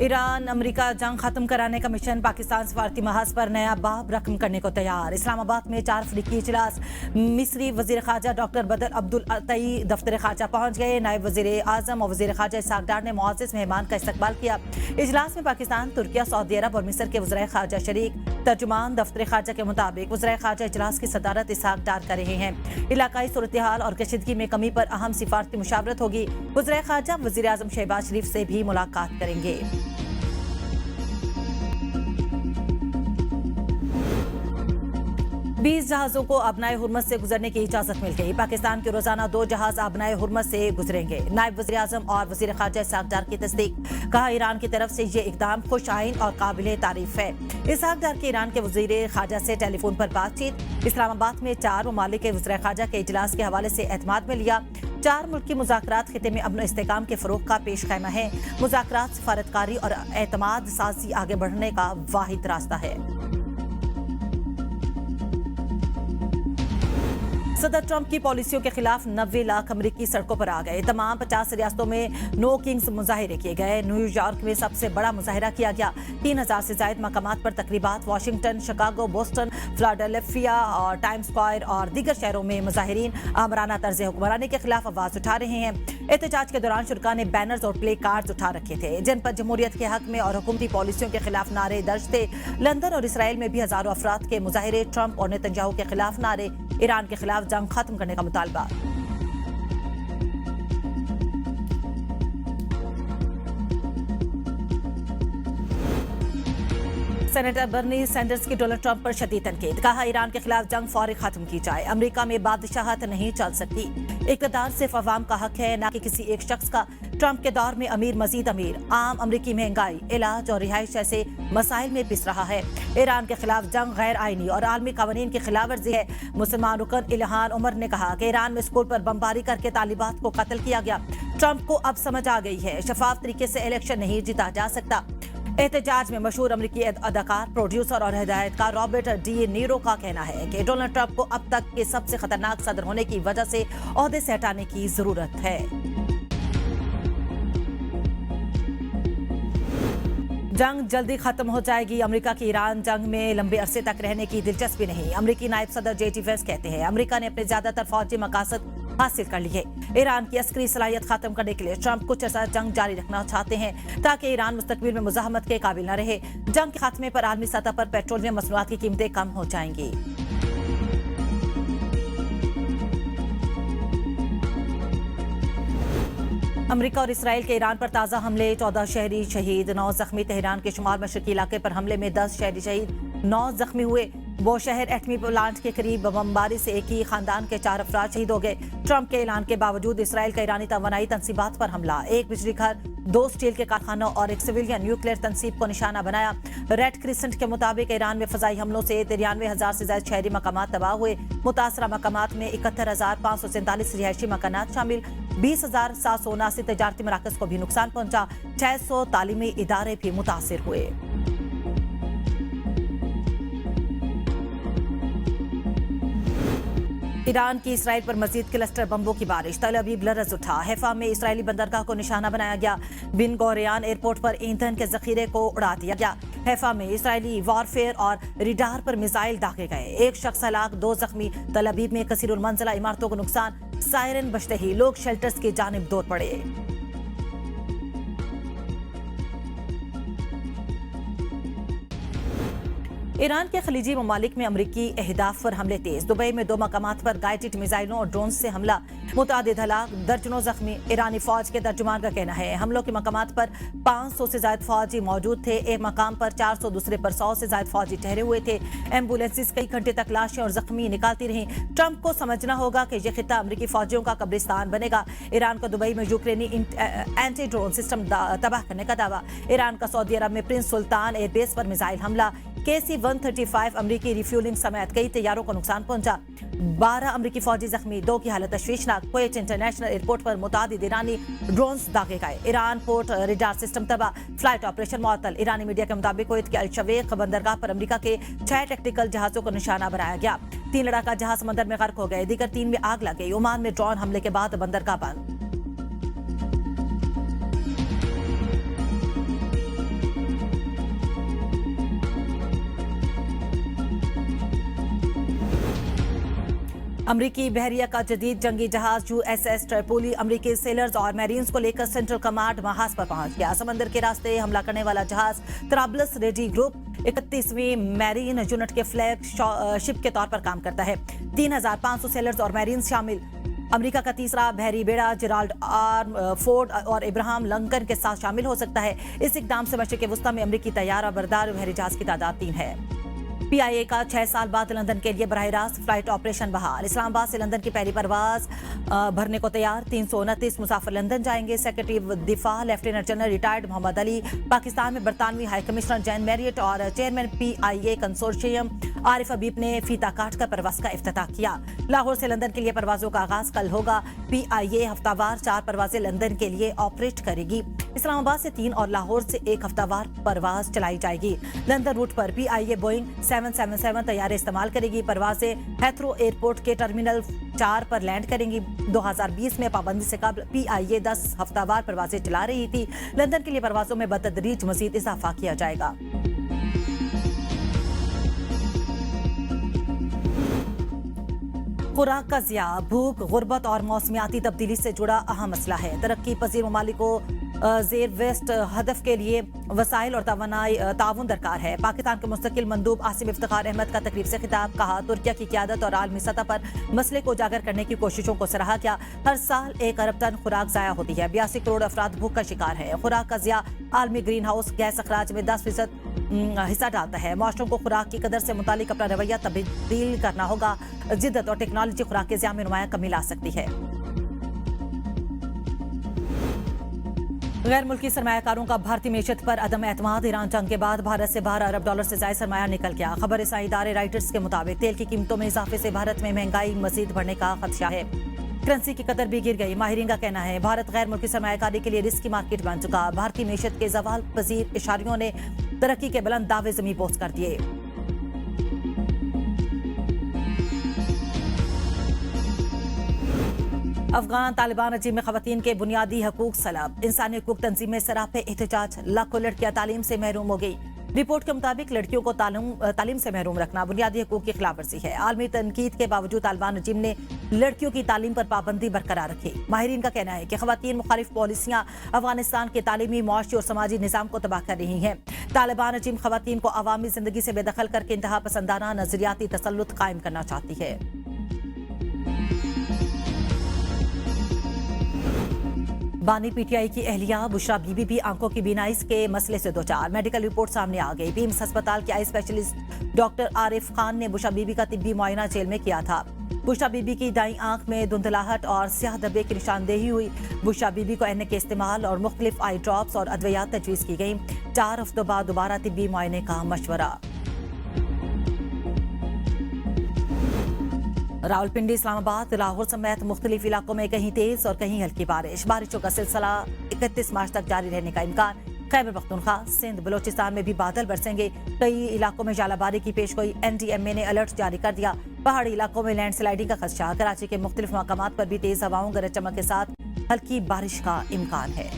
Iran America जंग खत्म कराने का मिशन पाकिस्तान सफारती महाज पर नया बाब रकम करने को तैयार। इस्लामाबाद में 4 अफ्रीकी इजलास। मिस्री वजीर खारजा डॉक्टर बदर अब्दुल अतई दफ्तर खारजा पहुंच गए। नायब वजीर आजम और वजीर खारजा इसहाक डार ने मुआज़्ज़िज़ मेहमान का इस्तकबाल किया। इजलास में पाकिस्तान, तुर्किया, सऊदी अरब और मिस्र के वज़ीर खारजा शरीक। तर्जुमान दफ्तर खारजा के मुताबिक वज़ीर खारजा इजलास की सदारत इसहाक डार कर रहे हैं। इलाकाई सूरत हाल और कशीदगी में कमी पर अहम सिफारती मुशावरत होगी। वज़ीर खारजा वज़ीर आज़म शहबाज शरीफ से भी मुलाकात करेंगे। बीस जहाजों को आबनाए हुर्मस से गुजरने की इजाजत मिल गई। पाकिस्तान के रोजाना 2 जहाज आबनाए हुर्मस से गुजरेंगे। नायब वज़ीर आज़म और वज़ीर खारजा इसहाक डार की तस्दीक। कहा, ईरान की तरफ से ये इकदाम खुश आइन और काबिल तारीफ है। इसहाक डार की ईरान के वज़ीर खारजा से टेलीफोन पर बातचीत। इस्लामाबाद में 4 ममालिक के वज़ीर खारजा के इजलास के हवाले से एतमाद में लिया। 4 मुल्की मुज़ाकरात खिते में अमन इस्तेहकाम के फ़रोग़ का पेश ख़ैमा है। मुज़ाकरात, सफारतकारी और एतमाद साज़ी आगे बढ़ने का वाहिद रास्ता है। सदर ट्रंप की पॉलिसियों के खिलाफ 90 लाख अमरीकी सड़कों पर आ गए। तमाम 50 रियासतों में नो किंग्स मुजाहिरे किए गए। न्यूयॉर्क में सबसे बड़ा मुजाहिरा किया गया। 3000 से ज्यादा मकामात पर तकरीबात। वाशिंगटन, शिकागो, बोस्टन, फिलाडेल्फिया और टाइम्स स्क्वायर और दीगर शहरों में मुजाहिरीन आमराना तर्ज हुक्मरानी के खिलाफ आवाज उठा रहे हैं। एहतजाज के दौरान शुरका ने बैनर्स और प्ले कार्ड्स उठा रखे थे, जिन पर जमहूरियत के हक में और हुकूमती पॉलिसियों के खिलाफ नारे दर्ज थे। लंदन और इसराइल में भी हजारों अफराद के मुजाहिरे। ट्रंप और नेतन्याहू के खिलाफ नारे। ईरान के खिलाफ जंग खत्म करने का मुतालबा। सेनेटर बर्नी सैंडर्स की डोनाल्ड ट्रंप पर शदीद तनकीद। कहा, ईरान के खिलाफ जंग फौरी खत्म की जाए। अमेरिका में बादशाहत नहीं चल सकती। इक़्तिदार सिर्फ अवाम का हक है, न कि किसी एक शख्स का। ट्रंप के दौर में अमीर मजीद अमीर। आम अमरीकी महंगाई, इलाज और रिहाइश जैसे मसाइल में पिस रहा है। ईरान के खिलाफ जंग गैर आईनी और आलमी कानून की खिलाफ वर्जी है। मुसलमान रुकन इल्हान उमर ने कहा कि ईरान में स्कूल पर बमबारी करके तालिबात को कत्ल किया गया। ट्रंप को अब समझ आ गई है, शफाफ तरीके से इलेक्शन नहीं जीता जा सकता। एहतजाज में मशहूर अमरीकी अदाकार, प्रोड्यूसर और हिदायतकार रॉबर्ट डी नीरो का कहना है कि डोनाल्ड ट्रंप को अब तक के सबसे खतरनाक सदर होने की वजह से ओहदे से हटाने की जरूरत है। जंग जल्दी खत्म हो जाएगी। अमेरिका की ईरान जंग में लंबे अरसे तक रहने की दिलचस्पी नहीं। अमेरिकी नायब सदर जेडी वेंस कहते हैं, अमेरिका ने अपने ज्यादातर फौजी मकासद हासिल कर लिए। ईरान की अस्करी सलाहियत खत्म करने के लिए ट्रंप कुछ अर्सा जंग जारी रखना चाहते हैं, ताकि ईरान मुस्तकबिल में मुजाहमत के काबिल न रहे। जंग के खात्मे पर आलमी सतह पर पेट्रोलियम मसनूआत की कीमतें कम हो जाएंगी। अमेरिका और इसराइल के ईरान पर ताज़ा हमले। 14 शहरी शहीद, 9 जख्मी। तेहरान के शुमाल मशरकी इलाके पर हमले में 10 शहरी शहीद, 9 जख्मी हुए। वो शहर एटमी प्लांट के करीब बमबारी से एक ही खानदान के 4 अफराद शहीद हो गए। ट्रंप के ऐलान के बावजूद इसराइल का ईरानी तवानाई तंसीबात पर हमला। 1 बिजली घर, 2 स्टील के कारखानों और एक सिविलियन न्यूक्लियर तंसीब को निशाना बनाया। रेड क्रिसेंट के मुताबिक ईरान में फजाई हमलों से 93,000 से ज्यादा शहरी मकामात तबाह हुए। मुतासरा मकामात में 71,547 रिहायशी मकानात शामिल। 20,779 तजारती मराकज को भी नुकसान पहुंचा। 600 तालीमी इदारे भी मुतासिर हुए। ईरान की इसराइल पर मजीद क्लस्टर बम्बों की बारिश। तल अवीव लरज उठा। हैफा में इसराइली बंदरगाह को निशाना बनाया गया। बिन गोरियान एयरपोर्ट पर ईंधन के जखीरे को उड़ा दिया गया। हैफा में इसराइली वॉरफेयर और रिडार पर मिसाइल दागे गए। 1 शख्स हलाक, 2 जख्मी। तल अवीव में कसीरुल मंजिला इमारतों को नुकसान। सायरन बजते ही लोग शेल्टर्स की जानिब दौड़ पड़े। ईरान के खलीजी ममालिक में अमरीकी अहदाफ पर हमले तेज। दुबई में 2 मकामात पर गाइडेड मिसाइलों और ड्रोन से हमला। मुतादिद हलाक, दर्जनों जख्मी। ईरानी फौज के तर्जुमान का कहना है, हमलों के मकामात पर 500 से ज्यादा फौजी मौजूद थे। एक मकाम पर 400, दूसरे पर 100 से ज्यादा फौजी ठहरे हुए थे। एम्बुलेंसेस कई घंटे तक लाशें और जख्मी निकालती रहीं। ट्रंप को समझना होगा कि यह खिता अमरीकी फौजियों का कब्रिस्तान बनेगा। ईरान का दुबई में यूक्रेनी एंटी ड्रोन सिस्टम तबाह करने का दावा। ईरान का सऊदी अरब में प्रिंस सुल्तान एयरबेस पर मिसाइल हमला। KC-135 अमरीकी रिफ्यूलिंग समेत कई तैयारों को नुकसान पहुंचा। 12 अमरीकी फौजी जख्मी, 2 की हालत तशवीशनाक। कुवैत इंटरनेशनल एयरपोर्ट पर मुतादिद ईरानी ड्रोन्स दागे गए। ईरान पोर्ट रिडार सिस्टम तबाह। फ्लाइट ऑपरेशन मुअत्तल। ईरानी मीडिया के मुताबिक कुवैत के अल शवेख बंदरगाह पर अमरीका के 6 टैक्टिकल जहाजों को निशाना बनाया गया। 3 लड़ाका जहाज समंदर में गर्क हो गए। दीगर 3 में आग लग गई। ओमान में ड्रोन हमले के बाद बंदरगाह बंद। अमरीकी बहरिया का जदीद जंगी जहाज USS ट्रिपोली अमरीकी सेलर्स और मैरीन्स को लेकर सेंट्रल कमांड महाज पर पहुंच गया। समंदर के रास्ते हमला करने वाला जहाज तराबलस रेडी ग्रुप 31वीं मैरीन यूनिट के फ्लैग शिप के तौर पर काम करता है। 3,500 सेलर्स और मैरीन्स शामिल अमेरिका का तीसरा बहरी बेड़ा जेराल्ड आर फोर्ड और इब्राहिम लंकन के साथ शामिल हो सकता है। इस इकदाम से मशरिक़ वस्ता में अमरीकी तैयार और बरदार बहरी जहाज की तादाद 3 है। PIA का 6 साल बाद लंदन के लिए बराह रास्त फ्लाइट ऑपरेशन बहाल। इस्लामाबाद से लंदन की पहली परवाज भरने को तैयार। 329 मुसाफिर लंदन जाएंगे। सेक्रेटरी दिफा lieutenant general retired Mohammad Ali Pakistan में बरतानवी हाई कमिश्नर जैन मैरियट और chairman PIA consortium Arif Habib ने फीता काटकर परवाज का इफ्तिताह किया। लाहौर से लंदन के लिए परवाजों का आगाज कल होगा। PIA हफ्तावार 4 परवाजें लंदन के लिए ऑपरेट करेगी। इस्लामाबाद से 3 और लाहौर से 1 हफ्तावार परवाज चलाई जाएगी। लंदन रूट पर PIA बोइंग 777 तैयारे इस्तेमाल करेगी। परवाजें हैथरो एयरपोर्ट के टर्मिनल 4 पर लैंड करेंगी। 2020 में पाबंदी से कबल PIA 10 हफ्तावार परवाजें चला रही थी। लंदन के लिए परवाजों में बतदरीज मजीद इजाफा किया जाएगा। खुराक का ज़िया, भूख, गुर्बत और मौसमियाती तब्दीली से जुड़ा अहम मसला है। तरक्की पजीर ममालिक को ज़ेर वेस्ट हदफ के लिए वसाइल और ताउन दरकार है। पाकिस्तान के मुस्तकिल मंदूब आसिम इफ्तिखार अहमद का तकरीब से खिताब। कहा, तुर्किया की क़यादत और आलमी सतह पर मसले को उजागर करने की कोशिशों को सराहा किया। हर साल 1 अरब टन खुराक ज़ाया होती है। 82 करोड़ अफराद भूख का शिकार है। खुराक का ज़िया आलमी ग्रीन हाउस गैस अखराज में 10% हिस्सा डालता है। माशरों को खुराक की कदर से मुतालिक अपना रवैया तब्दील करना होगा। जिद्दत और टेक्नोलॉजी खुराक के ज़िया में नुमायां कमी ला सकती है। गैर मुल्की सरमायाकारों का भारतीय मीशत पर अदम एतमाद। ईरान जंग के बाद भारत से $12 अरब से ज्यादा सरमाया निकल गया। खबर रसाई इदारे राइटर्स के मुताबिक तेल की कीमतों में इजाफे से भारत में महंगाई मजीद बढ़ने का खदशा है। करेंसी की कदर भी गिर गई। माहिरीन का कहना है भारत गैर मुल्की सरमायाकारी के लिए रिस्क की मार्केट बन चुका। भारतीय मीशत के जवाल पजीर इशारियों ने तरक्की के बुलंद दावे ज़मीं पोस कर दिए। अफगान तालिबान रजीम में खवातीन के बुनियादी हकूक सलब। इंसानी हकूक तंजीमें सरापे एहतजाज। लाखों लड़कियां तालीम से महरूम हो गई। रिपोर्ट के मुताबिक लड़कियों को तालीम से महरूम रखना बुनियादी हकूक की खिलाफ वर्जी है। आलमी तनकीद के बावजूद तालिबान रजीम ने लड़कियों की तालीम पर पाबंदी बरकरार रखी। माहिरीन का कहना है कि खवातीन मुखालिफ पॉलिसियां अफगानिस्तान के तालीमी, मुआशी और समाजी निज़ाम को तबाह कर रही हैं। तालिबान रजीम खवातीन को अवामी जिंदगी से बेदखल करके इंतहा पसंदाना नजरियाती तसल्लुत कायम करना चाहती है। बानी PTI की एहलिया बुशरा बीबी भी आंखों की बीनाई के मसले से दो चार। मेडिकल रिपोर्ट सामने आ गई। बीम्स अस्पताल के eye specialist doctor Arif Khan ने बुशरा बीबी का तिब्बी मुआयना जेल में किया था। बुशरा बीबी की दाईं आंख में धुंधलाहट और स्याह धब्बे की निशानदेही हुई। बुशरा बीबी को एनए के इस्तेमाल और मुख्तलिफ आई ड्रॉप्स और अद्वियात तजवीज़ की गई। 4 हफ्तों बाद दोबारा तिब्बी मुआयने का मशवरा। रावलपिंडी, इस्लामाबाद, लाहौर समेत मुख्तलिफ इलाकों में कहीं तेज और कहीं हल्की बारिशों का सिलसिला 31 मार्च तक जारी रहने का इम्कान। खैबर पख्तूनख्वा, सिंध, बलोचिस्तान में भी बादल बरसेंगे। कई इलाकों में जालाबारी की पेशगोई। NDMA ने अलर्ट जारी कर दिया। पहाड़ी इलाकों में लैंडस्लाइडिंग का खदशा। कराची के मुख्तलिफ मकामात पर भी तेज हवाओं, गरज चमक के साथ हल्की बारिश का इम्कान है।